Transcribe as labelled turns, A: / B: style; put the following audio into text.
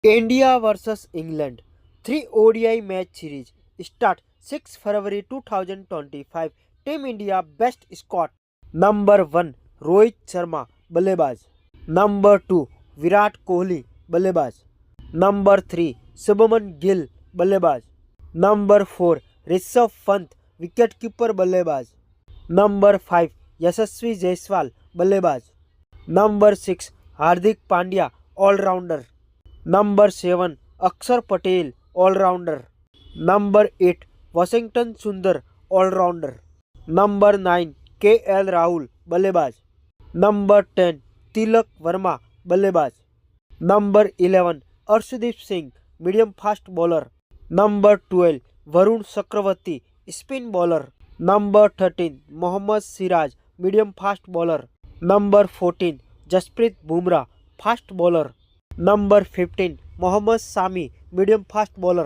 A: India versus England 3 ODI match series start 6 February 2025. Team India best squad. Number 1 Rohit Sharma बल्लेबाज. Number 2 Virat Kohli बल्लेबाज. Number 3 Shubman Gill बल्लेबाज. Number 4 Rishabh Pant wicketkeeper बल्लेबाज. Number 5 Yashasvi Jaiswal बल्लेबाज. Number 6 Hardik Pandya allrounder. Number 7 Axar Patel allrounder. Number 8 Washington Sundar allrounder. Number 9 KL Rahul बल्लेबाज. Number 10 Tilak Varma बल्लेबाज. Number 11 Arshdeep Singh medium fast bowler. Number 12 Varun Chakravarthy spin bowler. Number 13 Mohammed Siraj medium fast bowler. Number 14 Jasprit Bumrah fast bowler. Number 15 Mohammed Shami medium fast bowler.